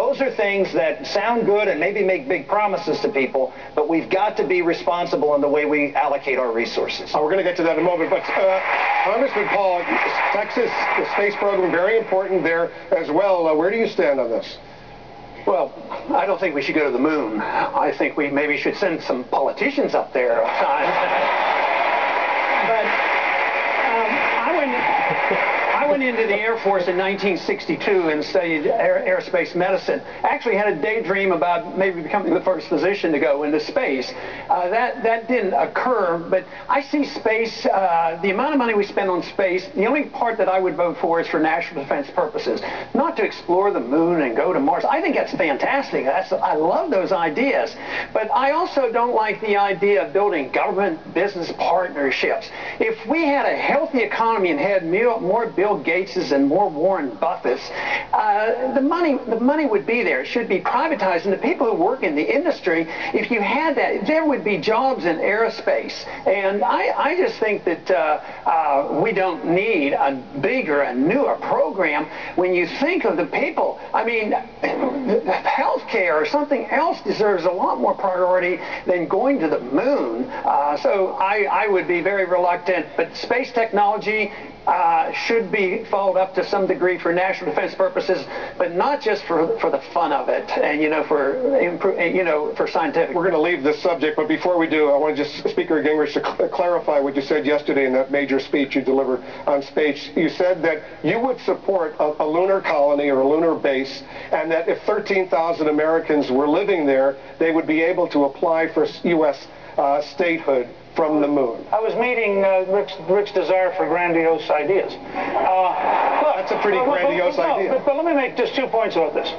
those are things that sound good and maybe make big promises to people, but we've got to be responsible in the way we allocate our resources. We're going to get to that in a moment, but Congressman Paul, Texas, the space program, very important there as well. Where do you stand on this? Well, I don't think we should go to the moon. I think we maybe should send some politicians up there. But I went into the Air Force in 1962 and studied aerospace medicine. Actually had a daydream about maybe becoming the first physician to go into space. That didn't occur, but I see space, the amount of money we spend on space, the only part that I would vote for is for national defense purposes, not to explore the moon and go to Mars. I think that's fantastic. I love those ideas, but I also don't like the idea of building government-business partnerships. If we had a healthy economy and had more Bill Gateses and more Warren Buffetts, the money would be there. It should be privatized, and the people who work in the industry, if you had that, there would be jobs in aerospace. And I just think that we don't need a bigger and newer program. When you think of the people, I mean, healthcare or something else deserves a lot more priority than going to the moon. So I would be very reluctant, but space technology should be followed up to some degree for national defense purposes, but not just for the fun of it and, for scientific. We're going to leave this subject, but before we do, I want to just, Speaker Gingrich, to clarify what you said yesterday in that major speech you delivered on space. You said that you would support a lunar colony or a lunar base, and that if 13,000 Americans were living there, they would be able to apply for U.S. Statehood from the moon. I was meeting Rick's desire for grandiose ideas. That's a pretty grandiose idea. But let me make just 2 points about this.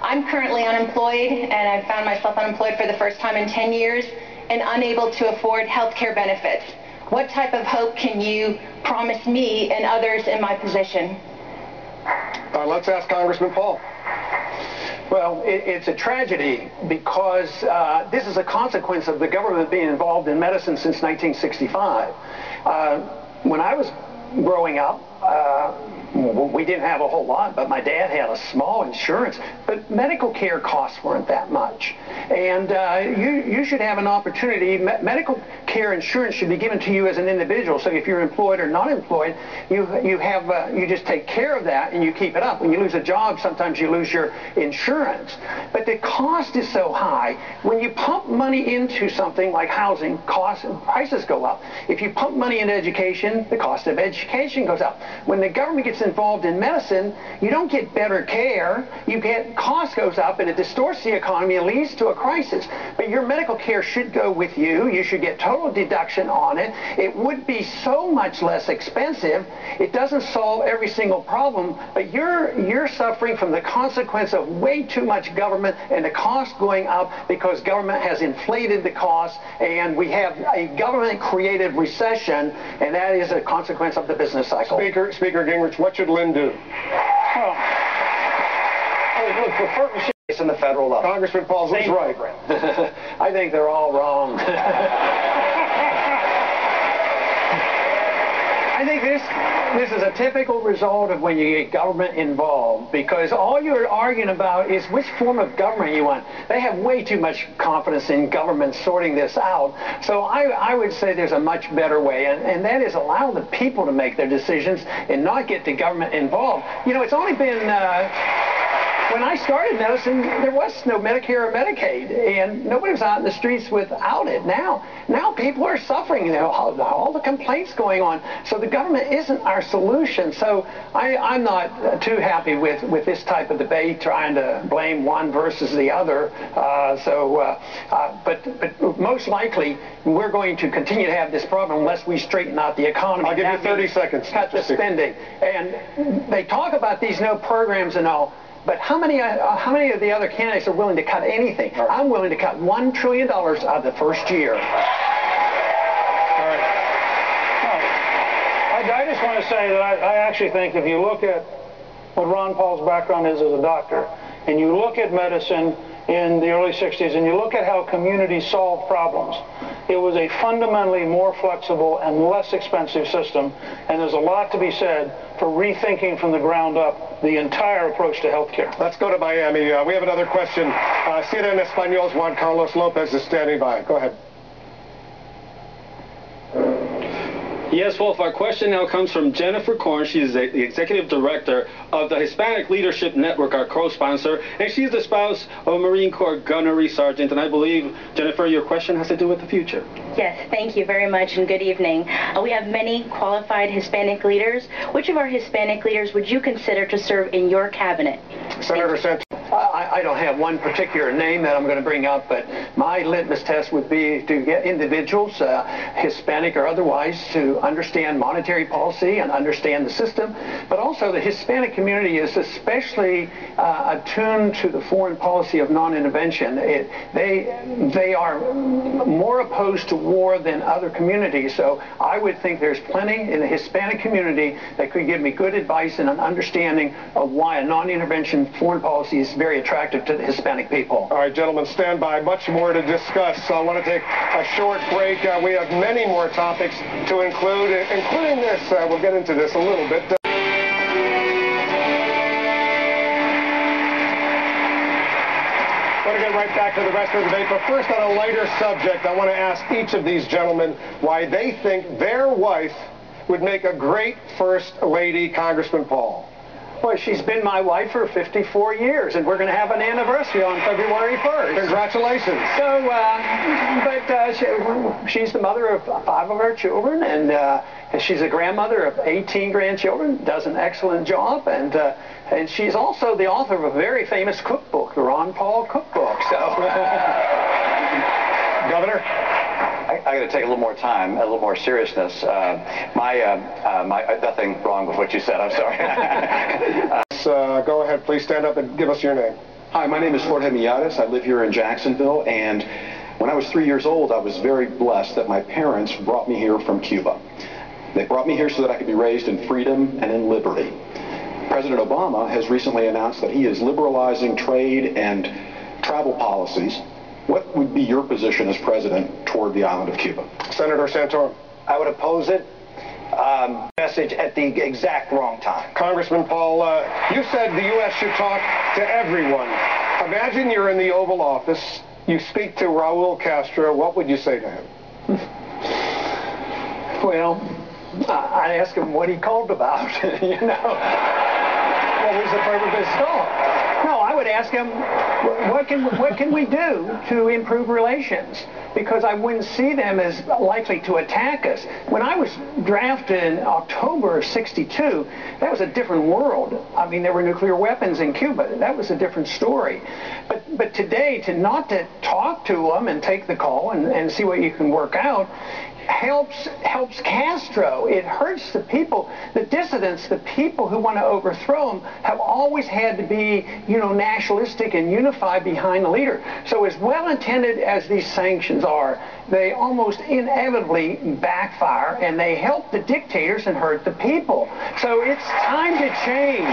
I'm currently unemployed, and I found myself unemployed for the first time in 10 years and unable to afford health care benefits. What type of hope can you promise me and others in my position? Let's ask Congressman Paul. Well, it's a tragedy because this is a consequence of the government being involved in medicine since 1965. When I was growing up, we didn't have a whole lot, but my dad had a small insurance, but medical care costs weren't that much. And you should have an opportunity. Medical care insurance should be given to you as an individual. So if you're employed or not employed, you just take care of that and you keep it up. When you lose a job, sometimes you lose your insurance. But the cost is so high. When you pump money into something like housing, costs and prices go up. If you pump money into education, the cost of education goes up. When the government gets involved in medicine, you don't get better care. You get cost goes up, and it distorts the economy and leads to a crisis. But your medical care should go with you. You should get total deduction on it. It would be so much less expensive. It doesn't solve every single problem, but you're suffering from the consequence of way too much government and the cost going up because government has inflated the cost, and we have a government-created recession, and that is a consequence of the business cycle. Speaker Gingrich, what should Lynn do? Look, for first in the federal level. Congressman Paul, who's right? I think they're all wrong. I think this is a typical result of when you get government involved, because all you're arguing about is which form of government you want. They have way too much confidence in government sorting this out. So I would say there's a much better way, and that is allow the people to make their decisions and not get the government involved. You know, it's only been... when I started medicine, there was no Medicare or Medicaid, and nobody was out in the streets without it. Now people are suffering. You know, all the complaints going on. So the government isn't our solution. So I'm not too happy with this type of debate, trying to blame one versus the other. But most likely, we're going to continue to have this problem unless we straighten out the economy. I'll give you 30 seconds. Cut the spending. And they talk about these no programs and all. But how many of the other candidates are willing to cut anything? Right. I'm willing to cut $1 trillion out of the first year. All right. Well, I just want to say that I actually think if you look at what Ron Paul's background is as a doctor, and you look at medicine in the early 60s, and you look at how communities solve problems, It was a fundamentally more flexible and less expensive system, and there's a lot to be said for rethinking from the ground up the entire approach to health care. Let's go to Miami. We have another question. CNN Español's Juan Carlos Lopez is standing by. Go ahead. Yes, Wolf, our question now comes from Jennifer Korn. She is the executive director of the Hispanic Leadership Network, our co-sponsor, and she's the spouse of a Marine Corps gunnery sergeant. And I believe, Jennifer, your question has to do with the future. Yes, thank you very much, and good evening. We have many qualified Hispanic leaders. Which of our Hispanic leaders would you consider to serve in your cabinet? Senator Santos. I don't have one particular name that I'm going to bring up, but my litmus test would be to get individuals, Hispanic or otherwise, to understand monetary policy and understand the system. But also the Hispanic community is especially attuned to the foreign policy of non-intervention. They are more opposed to war than other communities. So I would think there's plenty in the Hispanic community that could give me good advice and an understanding of why a non-intervention foreign policy is very attractive to the Hispanic people. All right, gentlemen, stand by. Much more to discuss. So I want to take a short break. We have many more topics to include, including this. We'll get into this a little bit. I want to get right back to the rest of the debate, but first on a lighter subject, I want to ask each of these gentlemen why they think their wife would make a great First Lady. Congressman Paul. Well, she's been my wife for 54 years, and we're going to have an anniversary on February 1st. Congratulations. So, she's the mother of 5 of our children, and she's a grandmother of 18 grandchildren, does an excellent job, and she's also the author of a very famous cookbook, the Ron Paul Cookbook. So, Governor? I got to take a little more time, a little more seriousness. Nothing wrong with what you said. I'm sorry. Go ahead, please stand up and give us your name. Hi, my name is Jorge Millares. I live here in Jacksonville, and when I was 3 years old, I was very blessed that my parents brought me here from Cuba. They brought me here so that I could be raised in freedom and in liberty. President Obama has recently announced that he is liberalizing trade and travel policies. What would be your position as president toward the island of Cuba? Senator Santorum. I would oppose it. Message at the exact wrong time. Congressman Paul, you said the U.S. should talk to everyone. Imagine you're in the Oval Office. You speak to Raul Castro. What would you say to him? well, I'd ask him what he called about, you know. What was the purpose of his call? No, I would ask him, what can we do to improve relations? Because I wouldn't see them as likely to attack us. When I was drafted in October of '62, that was a different world. I mean, there were nuclear weapons in Cuba. That was a different story. But today, not to talk to them and take the call and see what you can work out, helps Castro. It hurts the people, the dissidents, the people who want to overthrow him have always had to be, nationalistic and unified behind the leader. So as well-intended as these sanctions are, they almost inevitably backfire, and they help the dictators and hurt the people. So it's time to change.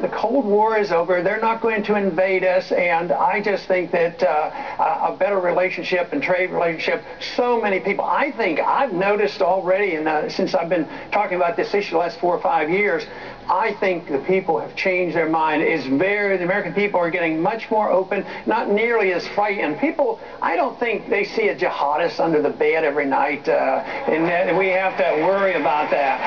The Cold War is over. They're not going to invade us, and I just think that a better relationship and trade relationship, so many people, I think I've noticed already, and since I've been talking about this issue the last 4 or 5 years, I think the people have changed their mind. The American people are getting much more open, not nearly as frightened. People, I don't think they see a jihadist under the bed every night, and we have to worry about that.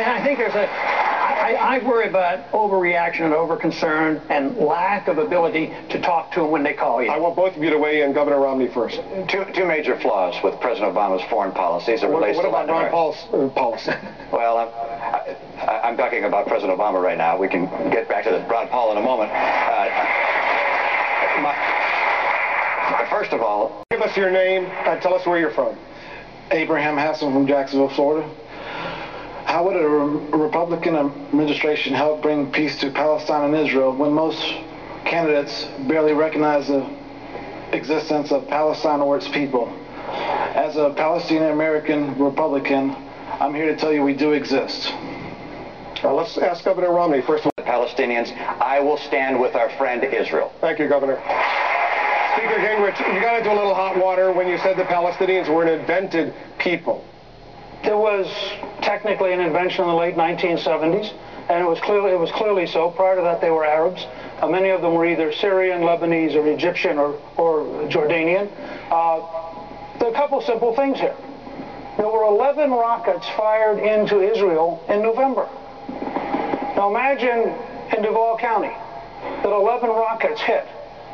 I think I worry about overreaction and overconcern and lack of ability to talk to them when they call you. I want both of you to weigh in. Governor Romney first. Two major flaws with President Obama's foreign policies. What about Ron Paul's policy? Well, I'm talking about President Obama right now. We can get back to Ron Paul in a moment. First of all, give us your name and tell us where you're from. Abraham Hassan from Jacksonville, Florida. How would a Republican administration help bring peace to Palestine and Israel when most candidates barely recognize the existence of Palestine or its people? As a Palestinian-American Republican, I'm here to tell you we do exist. Let's ask Governor Romney first. The Palestinians, I will stand with our friend Israel. Thank you, Governor. Speaker Gingrich, you got into a little hot water when you said the Palestinians were an invented people. It was technically an invention in the late 1970s, and it was clearly so. Prior to that, they were Arabs. Many of them were either Syrian, Lebanese, or Egyptian, or Jordanian. There are a couple simple things here. There were 11 rockets fired into Israel in November. Now imagine in Duval County that 11 rockets hit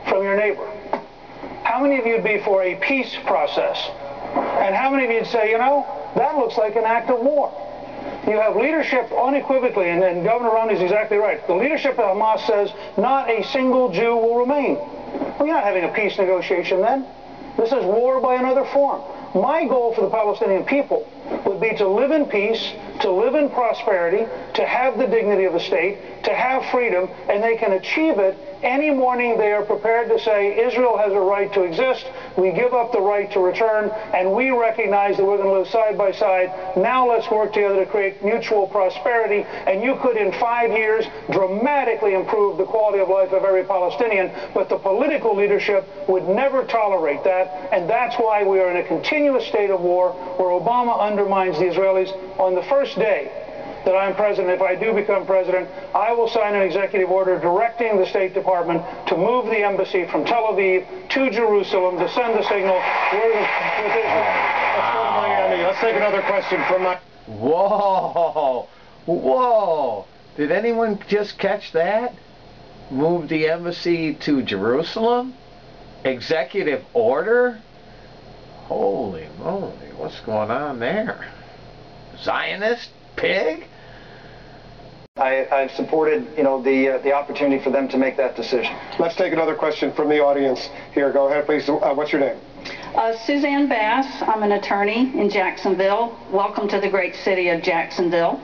from your neighbor. How many of you would be for a peace process? And how many of you would say, you know, that looks like an act of war? You have leadership unequivocally, and Governor Romney's exactly right. The leadership of Hamas says not a single Jew will remain. Well, you're not having a peace negotiation then. This is war by another form. My goal for the Palestinian people would be to live in peace, to live in prosperity, to have the dignity of a state, to have freedom, and they can achieve it any morning they are prepared to say Israel has a right to exist, we give up the right to return, and we recognize that we're going to live side by side. Now let's work together to create mutual prosperity, and you could in 5 years dramatically improve the quality of life of every Palestinian, but the political leadership would never tolerate that, and that's why we are in a continuous state of war where Obama undermines the Israelis. On the first day that I'm president, if I do become president, I will sign an executive order directing the State Department to move the embassy from Tel Aviv to Jerusalem to send the signal. Miami. Let's take another question from my... Whoa! Whoa! Did anyone just catch that? Move the embassy to Jerusalem? Executive order? Holy moly, what's going on there? Zionist pig? I've supported, you know, the opportunity for them to make that decision. Let's take another question from the audience here. Go ahead, please. What's your name? Suzanne Bass. I'm an attorney in Jacksonville. Welcome to the great city of Jacksonville.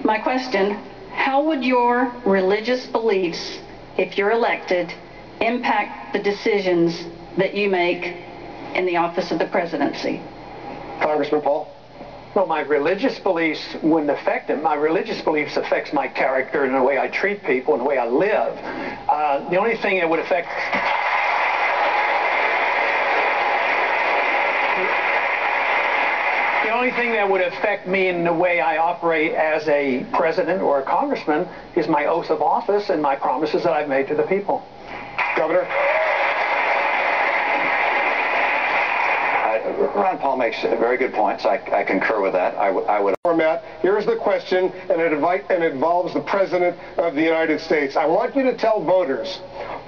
My question, how would your religious beliefs, if you're elected, impact the decisions that you make in the office of the presidency? Congressman Paul? Well, my religious beliefs wouldn't affect it. My religious beliefs affects my character and the way I treat people and the way I live. The only thing that would affect... The only thing that would affect me in the way I operate as a president or a congressman is my oath of office and my promises that I've made to the people. Governor? Ron Paul makes very good points. I concur with that. I would. Format. Here's the question, and it involves the President of the United States. I want you to tell voters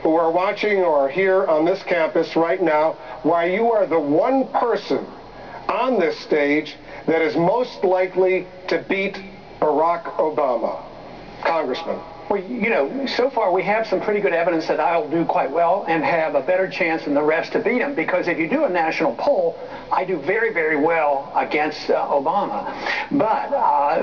who are watching or are here on this campus right now why you are the one person on this stage that is most likely to beat Barack Obama. Congressman. Well, you know, so far we have some pretty good evidence that I'll do quite well and have a better chance than the rest to beat him, because if you do a national poll, I do very, very well against Obama. But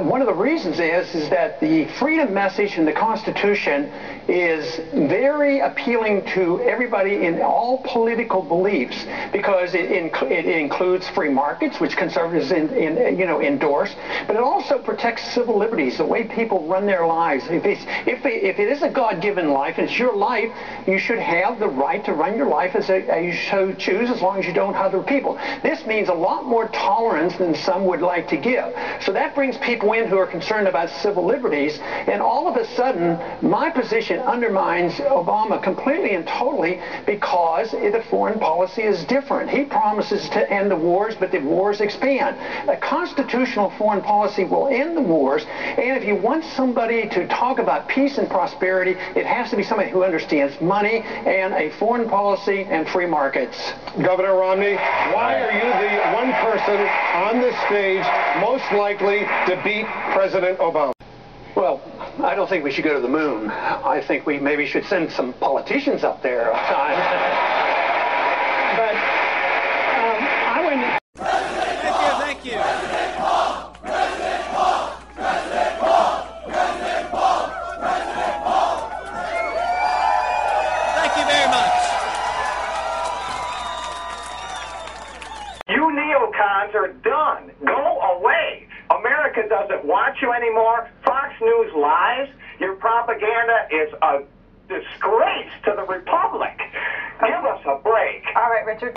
one of the reasons is that the freedom message in the Constitution is very appealing to everybody in all political beliefs, because it includes free markets, which conservatives endorse, but it also protects civil liberties, the way people run their lives. If it is a God-given life and it's your life, you should have the right to run your life as you so choose, as long as you don't hurt other people. This means a lot more tolerance than some would like to give. So that brings people in who are concerned about civil liberties, and all of a sudden, my position undermines Obama completely and totally, because the foreign policy is different. He promises to end the wars, but the wars expand. A constitutional foreign policy will end the wars, and if you want somebody to talk about peace and prosperity, it has to be somebody who understands money and a foreign policy and free markets. Governor Romney, why are you the one person on this stage most likely to beat President Obama? Well, I don't think we should go to the moon. I think we maybe should send some politicians up there. But I wouldn't... Thank you. President Paul! President Paul! President Paul! President Paul! President Paul! Thank you very much. You neocons are done. Go away. America doesn't want you anymore. Fox News lies. Your propaganda is a disgrace to the republic. Give us a break. All right, Richard.